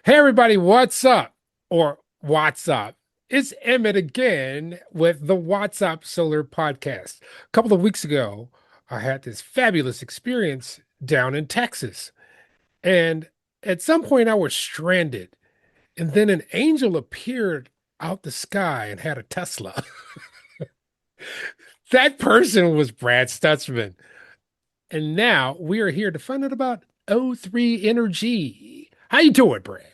Hey everybody, what's up? Or what's up? It's Emmitt again with the What's Up Solar Podcast. A couple of weeks ago, I had this fabulous experience down in Texas. And at some point I was stranded. And then an angel appeared out the sky and had a Tesla. That person was Brad Stutzman. And now we are here to find out about O3 Energy. How you doing, Brad?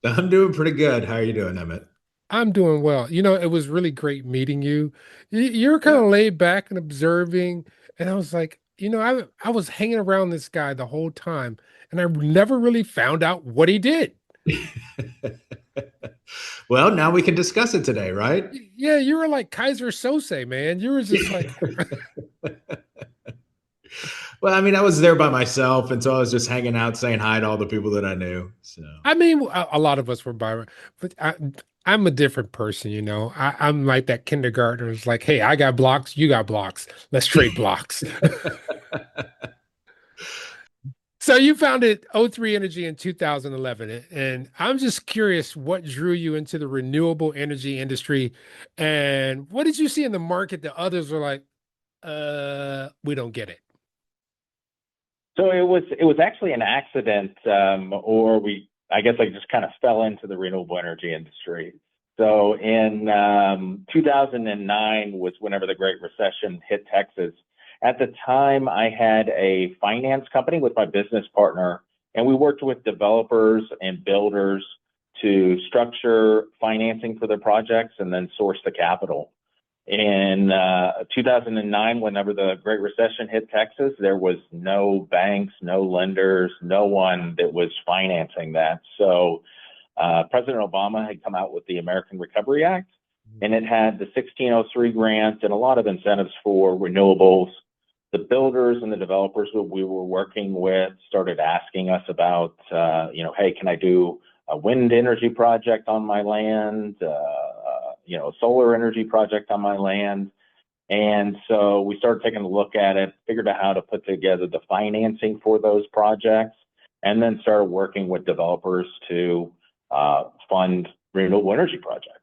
I'm doing pretty good. How are you doing, Emmett? I'm doing well. It was really great meeting you. You're kind Yeah. of laid back and observing. And I was like, I was hanging around this guy the whole time, and I never really found out what he did. Well, now we can discuss it today, right? Yeah, you were like Kaiser Sose, man. You were just like, Well, I mean, I was there by myself, and so I was just hanging out, saying hi to all the people that I knew. So, I mean, a lot of us were Byron, but I'm a different person. I'm like that kindergartner. It's like, hey, I got blocks, you got blocks. Let's trade blocks. So you founded O3 Energy in 2011, and I'm just curious what drew you into the renewable energy industry, and what did you see in the market that others were like, we don't get it. So it was actually an accident, or I guess I just kind of fell into the renewable energy industry. So in 2009 was whenever the Great Recession hit Texas. At the time, I had a finance company with my business partner, and we worked with developers and builders to structure financing for their projects and then source the capital. In 2009, whenever the Great Recession hit Texas, there was no banks, no lenders, no one that was financing that. So President Obama had come out with the American Recovery Act, and it had the 1603 grant and a lot of incentives for renewables. The builders and the developers that we were working with started asking us about, hey, can I do a wind energy project on my land? A solar energy project on my land. And so we started taking a look at it, figured out how to put together the financing for those projects, and then started working with developers to fund renewable energy projects.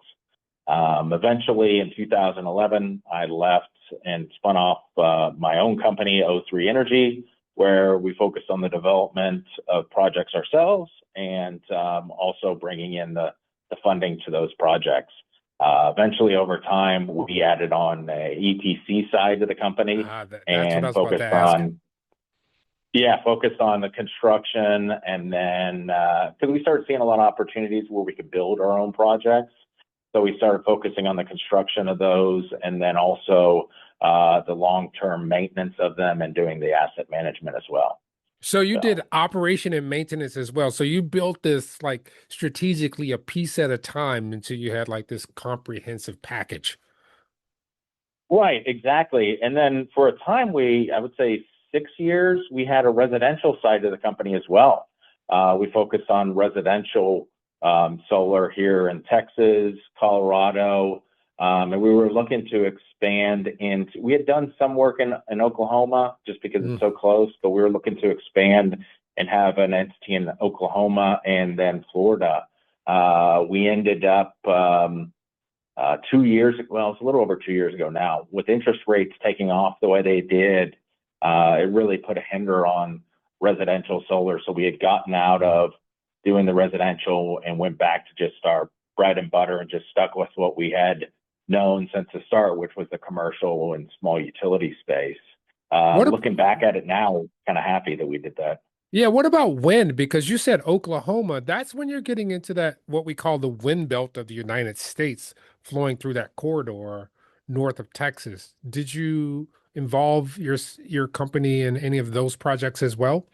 Eventually, in 2011, I left and spun off my own company, O3 Energy, where we focused on the development of projects ourselves and also bringing in the funding to those projects. Eventually, over time, we added on a EPC side to the company That's what I and was about to ask. focused on the construction, and then because we started seeing a lot of opportunities where we could build our own projects, so we started focusing on the construction of those, and then also the long-term maintenance of them and doing the asset management as well. So you So. did operation and maintenance as well. So you built this like strategically a piece at a time until you had like this comprehensive package. Right, exactly. And then for a time, I would say 6 years, we had a residential side of the company as well. We focused on residential solar here in Texas, Colorado, and we were looking to expand into. We had done some work in Oklahoma just because Mm. it's so close, but we were looking to expand and have an entity in Oklahoma and then Florida. We ended up 2 years, well, it's a little over 2 years ago now, with interest rates taking off the way they did, it really put a hinder on residential solar. So we had gotten out of doing the residential and went back to just our bread and butter and just stuck with what we had known since the start, which was the commercial and small utility space. What ab- Looking back at it now, kind of happy that we did that. Yeah, what about wind? Because you said Oklahoma, that's when you're getting into that what we call the wind belt of the United States flowing through that corridor north of Texas. Did you involve your company in any of those projects as well?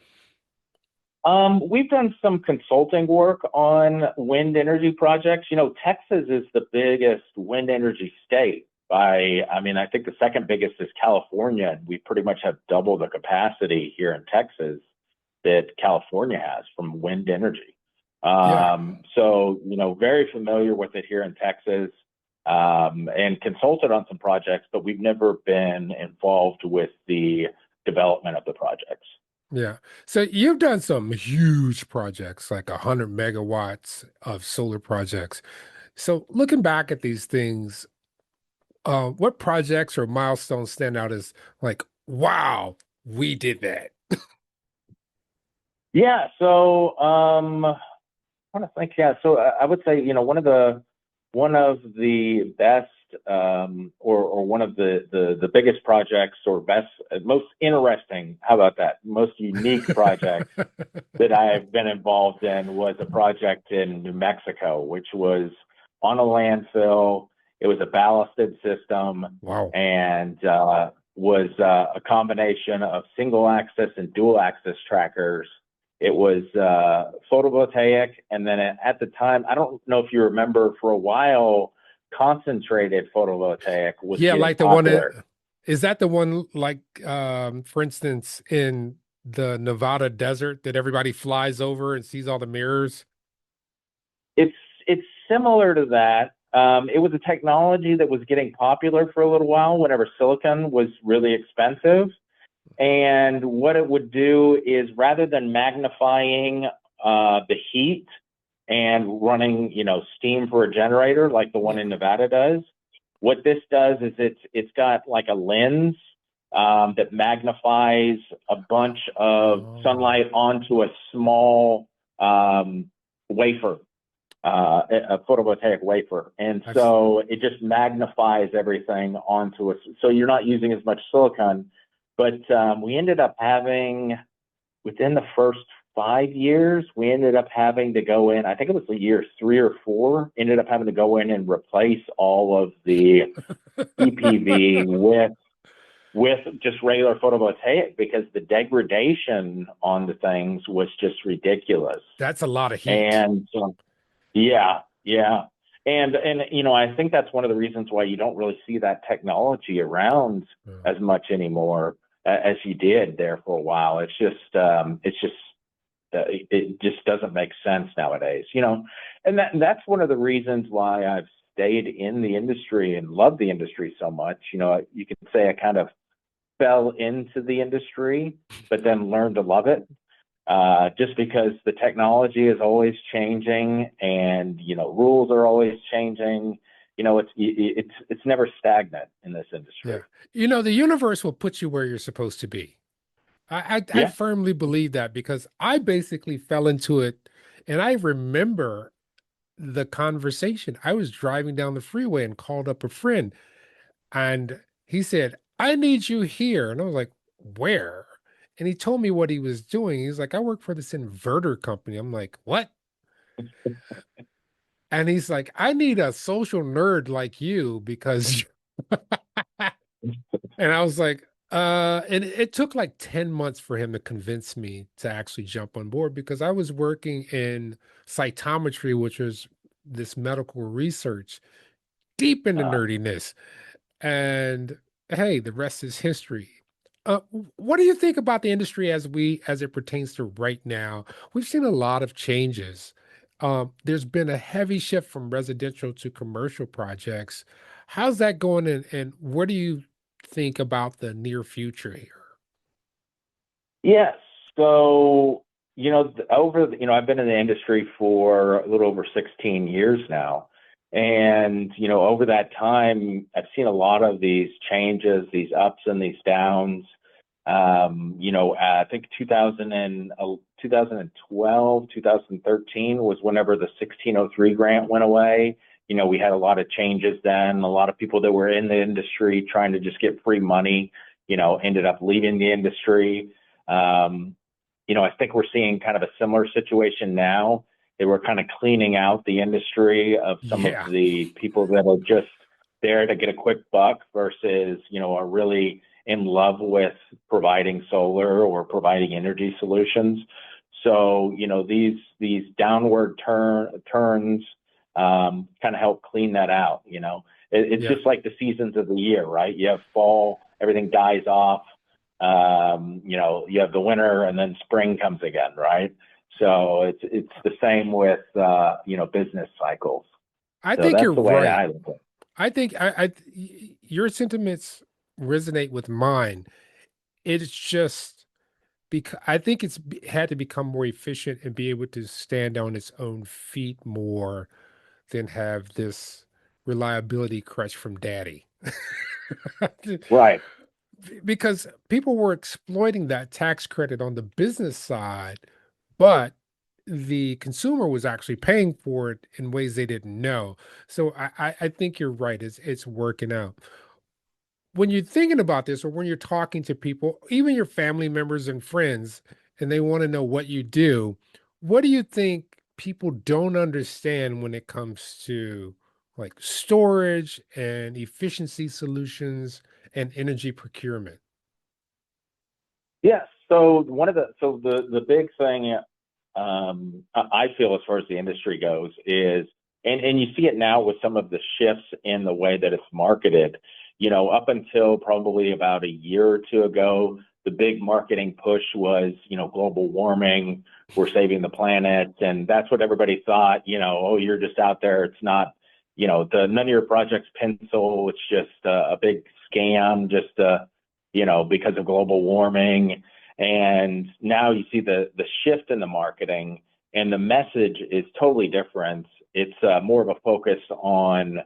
We've done some consulting work on wind energy projects. Texas is the biggest wind energy state I think the second biggest is California. And we pretty much have double the capacity here in Texas that California has from wind energy. Yeah. So, very familiar with it here in Texas, and consulted on some projects, but we've never been involved with the development of the projects. Yeah. So you've done some huge projects, like 100 megawatts of solar projects. So looking back at these things, what projects or milestones stand out as like, wow, we did that? Yeah. So, trying to think. Yeah. So I would say, one of the best, or one of the biggest projects, or best, most interesting. How about that? Most unique projects that I've been involved in was a project in New Mexico, which was on a landfill. It was a ballasted system, Wow. and was a combination of single axis and dual axis trackers. It was photovoltaic, and then at the time, I don't know if you remember, for a while, concentrated photovoltaic was Yeah, getting like the one popular. is that the one like for instance in the Nevada desert that everybody flies over and sees all the mirrors? It's it's similar to that. It was a technology that was getting popular for a little while whenever silicon was really expensive. And what it would do is, rather than magnifying the heat and running, steam for a generator like the one Yeah. in Nevada does, what this does is it's got like a lens that magnifies a bunch of Oh, sunlight onto a small wafer, a photovoltaic wafer. And I've so it just magnifies everything onto us. So you're not using as much silicon. But we ended up having, within the first 5 years, we ended up having to go in, I think it was the year 3 or 4, ended up having to go in and replace all of the EPV with just regular photovoltaic, because the degradation on the things was just ridiculous. That's a lot of heat. And yeah, yeah. And I think that's one of the reasons why you don't really see that technology around Yeah. as much anymore, as you did there for a while. It just doesn't make sense nowadays. And that's one of the reasons why I've stayed in the industry and love the industry so much. You could say I kind of fell into the industry, but then learned to love it, just because the technology is always changing, and rules are always changing. It's never stagnant in this Yeah. industry. The universe will put you where you're supposed to be. I Yeah. firmly believe that because I basically fell into it and I remember the conversation. I was driving down the freeway and called up a friend and he said, I need you here. And I was like, where? And he told me what he was doing. He's like, I work for this inverter company. I'm like, what? And he's like, I need a social nerd like you because and I was like, and it took like 10 months for him to convince me to actually jump on board because I was working in cytometry, which was this medical research, deep into uh, nerdiness. And hey, the rest is history. What do you think about the industry as it pertains to right now? We've seen a lot of changes. There's been a heavy shift from residential to commercial projects. How's that going, and what do you think about the near future here? yes. So, I've been in the industry for a little over 16 years now. And, over that time, I've seen a lot of these changes, these ups and these downs. I think 2012, 2013 was whenever the 1603 grant went away. We had a lot of changes then. A lot of people that were in the industry trying to just get free money, ended up leaving the industry. Um, I think we're seeing kind of a similar situation now. They were kind of cleaning out the industry of some of Yeah, the people that are just there to get a quick buck versus, are really in love with providing solar or providing energy solutions. So, these downward turns kind of help clean that out. It's yeah. just like the seasons of the year, right? You have fall, everything dies off. You have the winter, and then spring comes again, right? So it's the same with business cycles. I So think you're that's the way right. I look at it. I think your sentiments resonate with mine. It's just because I think it's had to become more efficient and be able to stand on its own feet more than have this reliability crutch from daddy. Right. Because people were exploiting that tax credit on the business side, but the consumer was actually paying for it in ways they didn't know. So I think you're right. It's working out. When you're thinking about this, or when you're talking to people, even your family members and friends, and they want to know what you do, what do you think people don't understand when it comes to like storage and efficiency solutions and energy procurement? Yes. So the big thing I feel as far as the industry goes is, and you see it now with some of the shifts in the way that it's marketed. Up until probably about a year or two ago, the big marketing push was, global warming, we're saving the planet, and that's what everybody thought. Oh, you're just out there. It's not, none of your projects pencil. It's just a big scam, just because of global warming. And now you see the shift in the marketing, and the message is totally different. It's more of a focus on,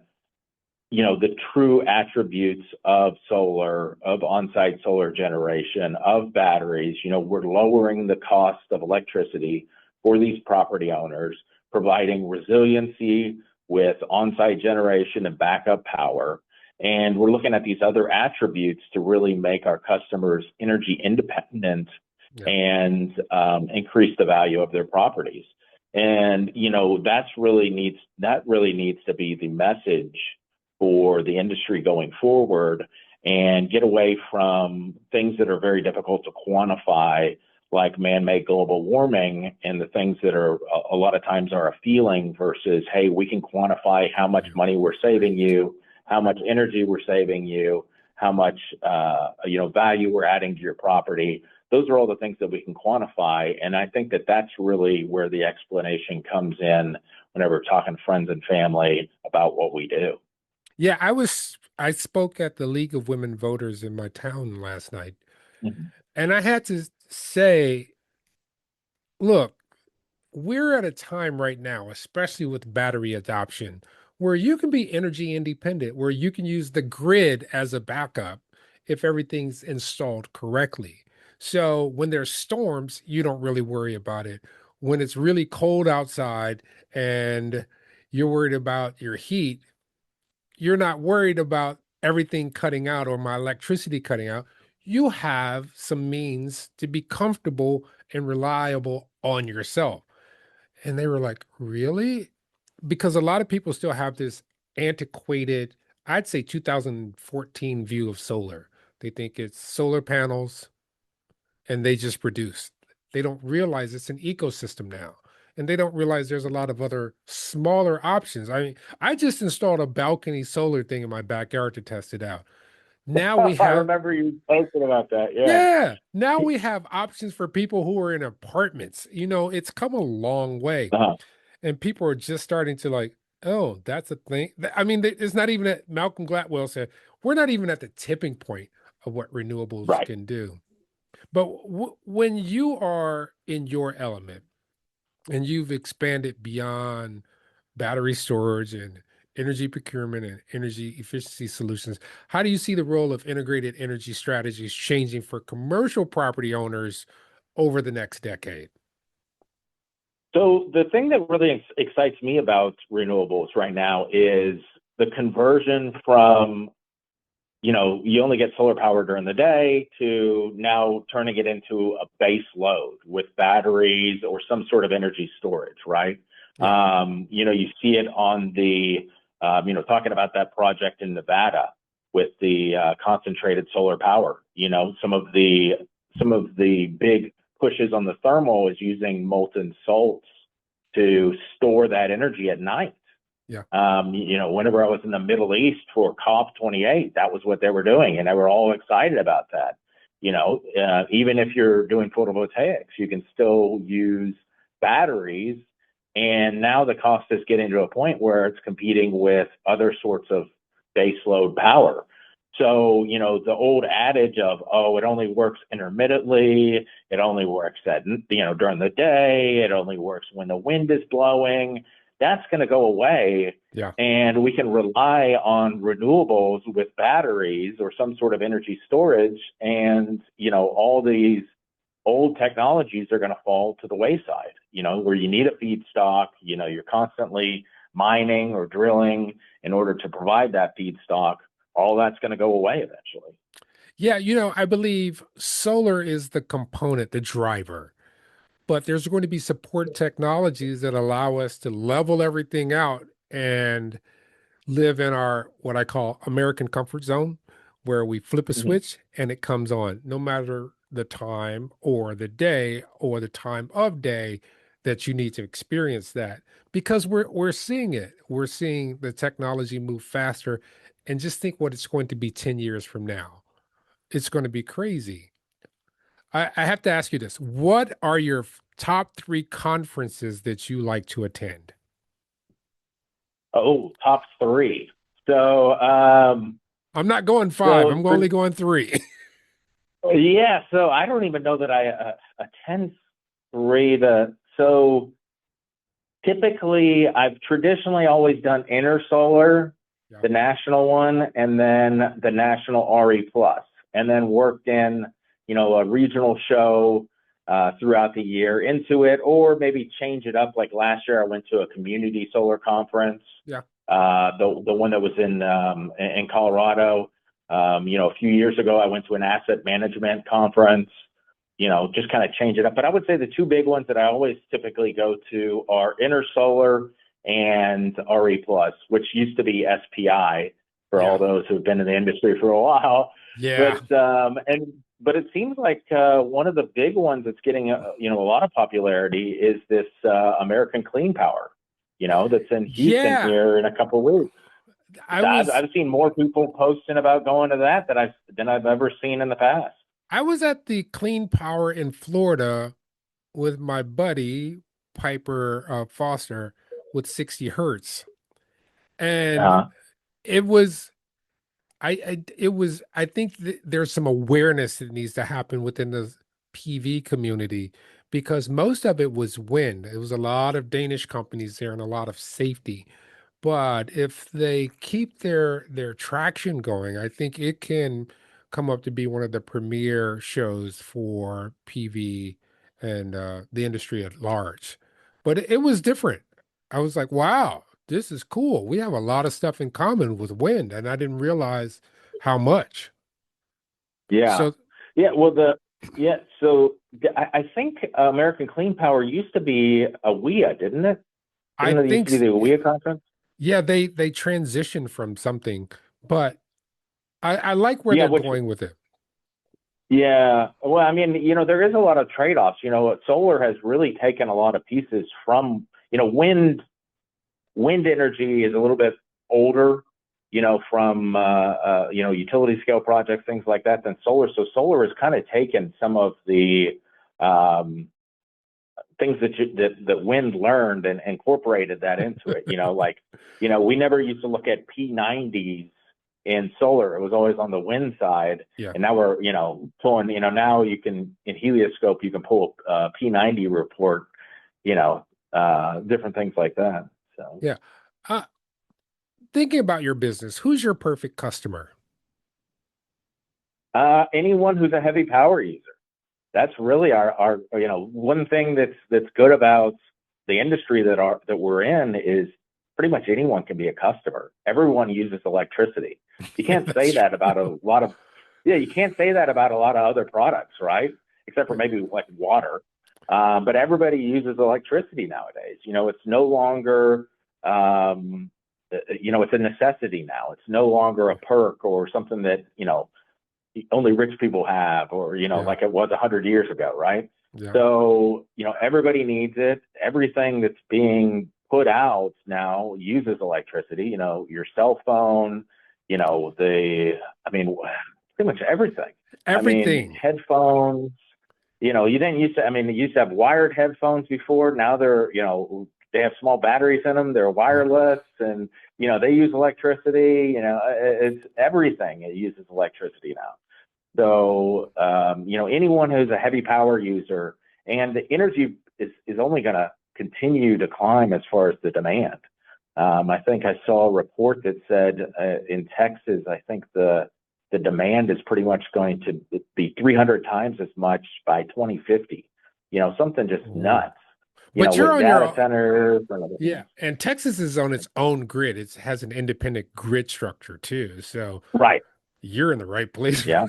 the true attributes of solar, of on-site solar generation, of batteries. We're lowering the cost of electricity for these property owners, providing resiliency with on-site generation and backup power. And we're looking at these other attributes to really make our customers energy independent, Yeah. and increase the value of their properties. And that really needs to be the message for the industry going forward, and get away from things that are very difficult to quantify, like man-made global warming, and the things that are a lot of times are a feeling versus, hey, we can quantify how much money we're saving you, how much energy we're saving you, how much value we're adding to your property. Those are all the things that we can quantify. And I think that that's really where the explanation comes in whenever we're talking to friends and family about what we do. Yeah, I spoke at the League of Women Voters in my town last night, Mhm. and I had to say, look, we're at a time right now, especially with battery adoption, where you can be energy independent, where you can use the grid as a backup if everything's installed correctly. So when there's storms, you don't really worry about it. When it's really cold outside and you're worried about your heat, you're not worried about everything cutting out or my electricity cutting out. You have some means to be comfortable and reliable on yourself. And they were like, really? Because a lot of people still have this antiquated, I'd say 2014 view of solar. They think it's solar panels and they just produce. They don't realize it's an ecosystem now. And they don't realize there's a lot of other smaller options. I mean, I just installed a balcony solar thing in my backyard to test it out. Now we I have, remember you posting about that. Yeah. yeah, now we have options for people who are in apartments. It's come a long way. Uh-huh. And people are just starting to like, oh, that's a thing. I mean, it's not even at Malcolm Gladwell said, we're not even at the tipping point of what renewables Right. can do. But when you are in your element and you've expanded beyond battery storage and energy procurement and energy efficiency solutions, how do you see the role of integrated energy strategies changing for commercial property owners over the next decade? So the thing that really excites me about renewables right now is the conversion from, you only get solar power during the day to now turning it into a base load with batteries or some sort of energy storage, right? Yeah. You see it on the, talking about that project in Nevada with the concentrated solar power. Some of the big pushes on the thermal is using molten salts to store that energy at night. Yeah. Whenever I was in the Middle East for COP28, that was what they were doing, and they were all excited about that. Even if you're doing photovoltaics, you can still use batteries. And now the cost is getting to a point where it's competing with other sorts of base load power. So, the old adage of, oh, it only works intermittently, it only works during the day, it only works when the wind is blowing, that's going to go away. Yeah. And we can rely on renewables with batteries or some sort of energy storage. And, all these old technologies are going to fall to the wayside, where you need a feedstock, you're constantly mining or drilling in order to provide that feedstock. All that's going to go away eventually. Yeah, I believe solar is the component, the driver, but there's going to be support technologies that allow us to level everything out and live in our what I call American comfort zone, where we flip a Mhm. switch and it comes on, no matter the time or the day or the time of day that you need to experience that. Because we're seeing it. We're seeing the technology move faster. And just think what it's going to be 10 years from now. It's going to be crazy. I have to ask you this. What are your top three conferences that you like to attend? Oh, top three. So, I'm not going five. so I'm for, only going three. yeah, so I don't even know that I attend three. So typically, I've traditionally always done Inner Solar, Yeah. the national one, and then the national RE Plus, and then worked in, a regional show throughout the year into it, or maybe change it up. Like last year, I went to a community solar conference, Yeah. the one that was in Colorado. A few years ago, I went to an asset management conference, just kind of change it up. But I would say the two big ones that I always typically go to are Inner Solar and RE Plus, which used to be SPI for all Yeah. those who've been in the industry for a while. Yeah. But it seems like one of the big ones that's getting a lot of popularity is this American Clean Power, that's in Houston Yeah. here in a couple of weeks. I So was I've seen more people posting about going to that than I've ever seen in the past. I was at the Clean Power in Florida with my buddy Piper Foster with 60 Hertz. And Uh, it was I think there's some awareness that needs to happen within the PV community because most of it was wind. It was a lot of Danish companies there and a lot of safety. But if they keep their traction going, I think it can come up to be one of the premier shows for PV and the industry at large. But it was different. I was like, wow, this is cool. We have a lot of stuff in common with wind, and I didn't realize how much. yeah. So Yeah. Well, I think American Clean Power used to be a WIA, didn't it? I Didn't it used think, to be the WIA conference? yeah, they transitioned from something, but I like where Yeah. they're Which, going with it. yeah. Well, I mean, there is a lot of trade-offs. Solar has really taken a lot of pieces from, wind energy is a little bit older, from utility scale projects, things like that, than solar. So solar has kind of taken some of the things that wind learned and incorporated that into it. We never used to look at P90s in solar. It was always on the wind side. Yeah. And now we're, pulling, now you can, in helioscope, you can pull a P90 report, different things like that. So. Yeah. Uh, Thinking about your business, who's your perfect customer? Anyone who's a heavy power user. That's really our one thing that's good about the industry that we're in is pretty much anyone can be a customer. Everyone uses electricity. You Yeah, can't that's say that true. about a lot of yeah, you can't say that about a lot of other products, right? Except for maybe like water. But everybody uses electricity nowadays. It's no longer it's a necessity now. It's no longer a perk or something that, only rich people have, or, Yeah. like it was 100 years ago, right? Yeah. So, everybody needs it. Everything that's being put out now uses electricity, your cell phone, I mean, pretty much everything. I mean, Everything. headphones, you didn't used to, I mean, you used to have wired headphones before. Now they're they have small batteries in them. They're wireless, and they use electricity. It's everything. It uses electricity now. So anyone who's a heavy power user, and the energy is only going to continue to climb as far as the demand. I think I saw a report that said in Texas, I think the demand is pretty much going to be 300 times as much by 2050. Something just nuts. But you're with on data your centers. Yeah, and Texas is on its own grid. It has an independent grid structure too. So Right. you're in the right place. Yeah.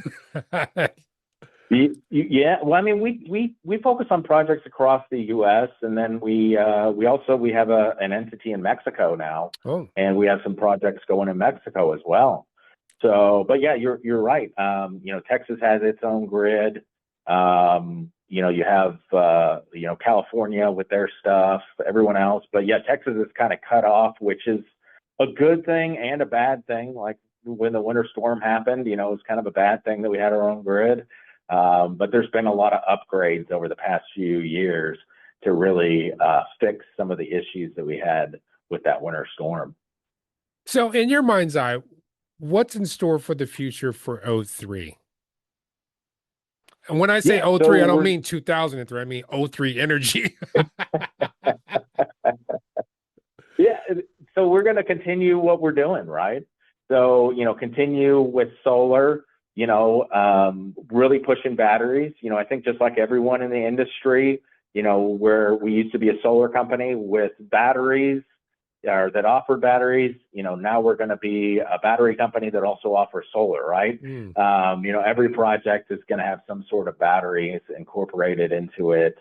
Yeah. Well, I mean, we focus on projects across the U.S. and then we have an entity in Mexico now, Oh, and we have some projects going in Mexico as well. So, but yeah, you're right. Texas has its own grid. You have California with their stuff, everyone else. But yeah, Texas is kind of cut off, which is a good thing and a bad thing. Like when the winter storm happened, it's kind of a bad thing that we had our own grid. But there's been a lot of upgrades over the past few years to really fix some of the issues that we had with that winter storm. so in your mind's eye, what's in store for the future for O3? And when I say Yeah, O3, so I don't we're mean 2003. I mean O3 Energy. yeah, so we're going to continue what we're doing, right? So continue with solar. Really pushing batteries. I think just like everyone in the industry, where we used to be a solar company with batteries or that offered batteries, now we're going to be a battery company that also offers solar, right? Mm. Every project is going to have some sort of batteries incorporated into it,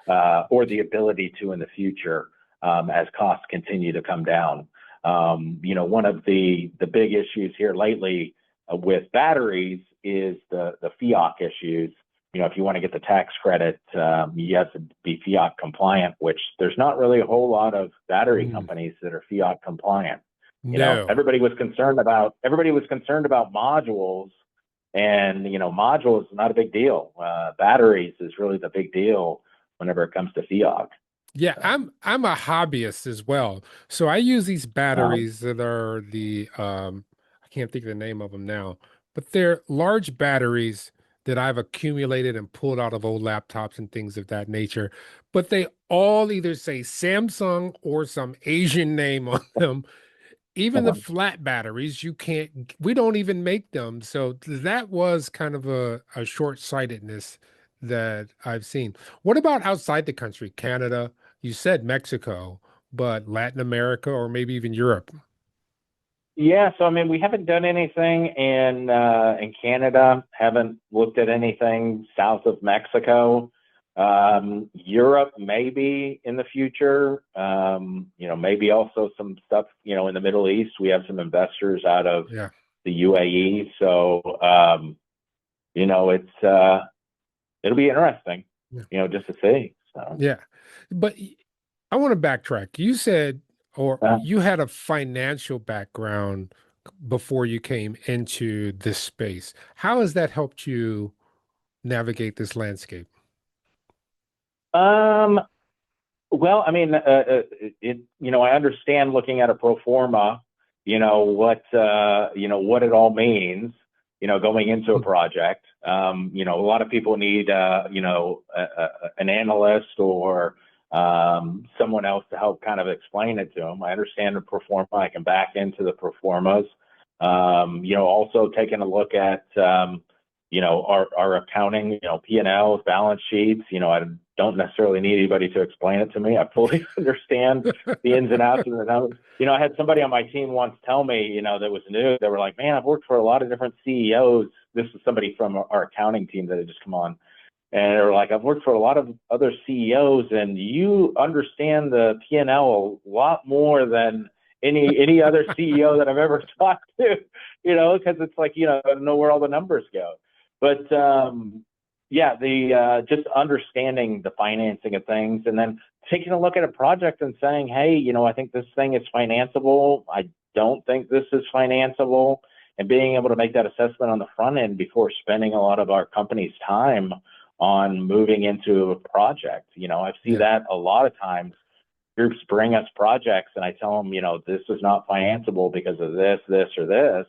or the ability to in the future, as costs continue to come down. One of the big issues here lately with batteries is the FEOC issues. If you want to get the tax credit, you have to be FEOC compliant, which there's not really a whole lot of battery companies that are FEOC compliant. No. Everybody was concerned about modules, and modules is not a big deal. Batteries is really the big deal whenever it comes to FEOC. Yeah, I'm a hobbyist as well. So I use these batteries that are I can't think of the name of them now, but they're large batteries that I've accumulated and pulled out of old laptops and things of that nature. But they all either say Samsung or some Asian name on them. Even the flat batteries, we don't even make them. So that was kind of a short-sightedness that I've seen. What about outside the country? Canada, you said Mexico, but Latin America or maybe even Europe? Yeah, so I mean, we haven't done anything in Canada. Haven't looked at anything south of Mexico. Europe maybe in the future. Maybe also some stuff. In the Middle East, we have some investors out of Yeah. the UAE. So it'll be interesting. Yeah. Just to see. So Yeah. But I want to backtrack. You said, or you had a financial background before you came into this space. How has that helped you navigate this landscape? um, well, I mean, I understand looking at a pro forma, what it all means, going into a project. A lot of people need, an analyst or someone else to help kind of explain it to them. I understand the pro forma. I can back into the pro formas. Also taking a look at, our accounting, P&Ls, balance sheets. I don't necessarily need anybody to explain it to me. I fully understand the ins and outs of the numbers. I had somebody on my team once tell me, that was new. They were like, man, I've worked for a lot of different CEOs. This is somebody from our accounting team that had just come on. And they were like, I've worked for a lot of other CEOs, and you understand the P&L a lot more than any other CEO that I've ever talked to, because it's like, I don't know where all the numbers go. But yeah, the just understanding the financing of things, and then taking a look at a project and saying, hey, I think this thing is financeable. I don't think this is financeable, and being able to make that assessment on the front end before spending a lot of our company's time on moving into a project. I see that a lot of times groups bring us projects and I tell them, this is not financeable because of this, or this,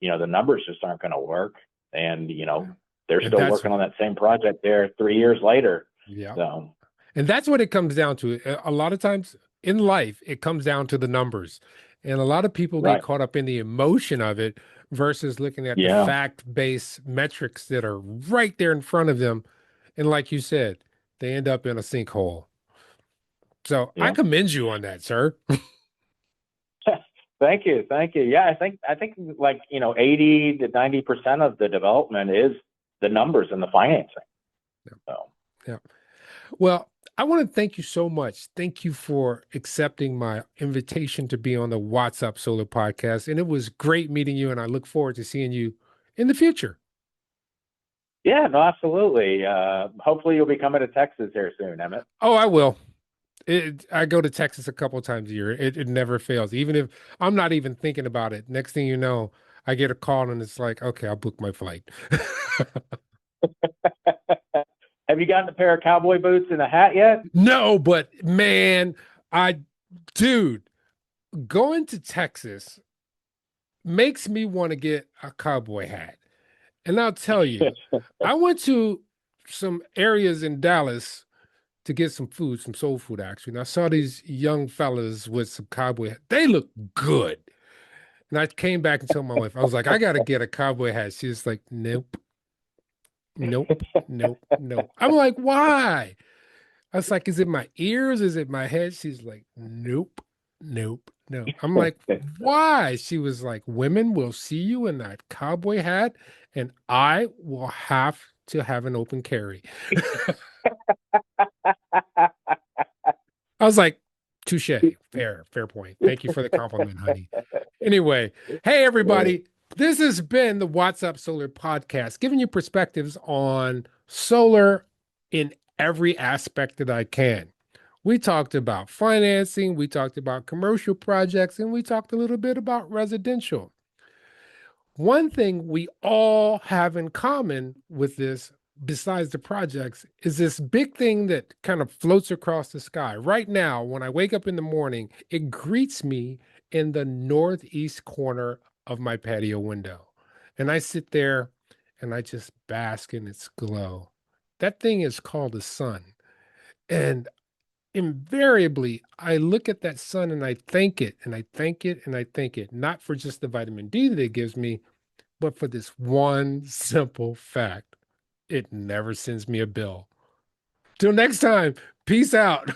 the numbers just aren't going to work. And, they're And still that's, working on that same project there 3 years later. yeah. So, And that's what it comes down to. A lot of times in life, it comes down to the numbers. And a lot of people get right. caught up in the emotion of it versus looking at the Yeah. fact-based metrics that are right there in front of them. And like you said, they end up in a sinkhole. So I Yeah. commend you on that, sir. Thank you. Thank you. Yeah. I think like, 80 to 90% of the development is the numbers and the financing. Yeah. So, Yeah. Well, I want to thank you so much. Thank you for accepting my invitation to be on the What's Up Solar podcast. And it was great meeting you, and I look forward to seeing you in the future. yeah, no, absolutely. Hopefully you'll be coming to Texas here soon, Emmitt. Oh, I will. I go to Texas a couple times a year. It never fails. Even if I'm not even thinking about it, next thing you know, I get a call and it's like, okay, I'll book my flight. Have you gotten a pair of cowboy boots and a hat yet? No, but man, dude, going to Texas makes me want to get a cowboy hat. And I'll tell you, I went to some areas in Dallas to get some food, some soul food actually. And I saw these young fellas with some cowboy hats. They look good. And I came back and told my wife, I was like, I gotta get a cowboy hat. She's like, nope, nope, nope, nope. I'm like, why? I was like, is it my ears? Is it my head? She's like, nope, nope, no. I'm like, why? She was like, women will see you in that cowboy hat, and I will have to have an open carry. I was like, touche, fair point. Thank you for the compliment, honey. Anyway, hey, everybody. This has been the What's Up Solar podcast, giving you perspectives on solar in every aspect that I can. We talked about financing, we talked about commercial projects, and we talked a little bit about residential. One thing we all have in common with this, besides the projects, is this big thing that kind of floats across the sky. Right now, when I wake up in the morning, it greets me in the northeast corner of my patio window. And I sit there and I just bask in its glow. That thing is called the sun. And invariably, I look at that sun and I thank it and I thank it and I thank it, not for just the vitamin D that it gives me, but for this one simple fact, it never sends me a bill. Till next time, peace out.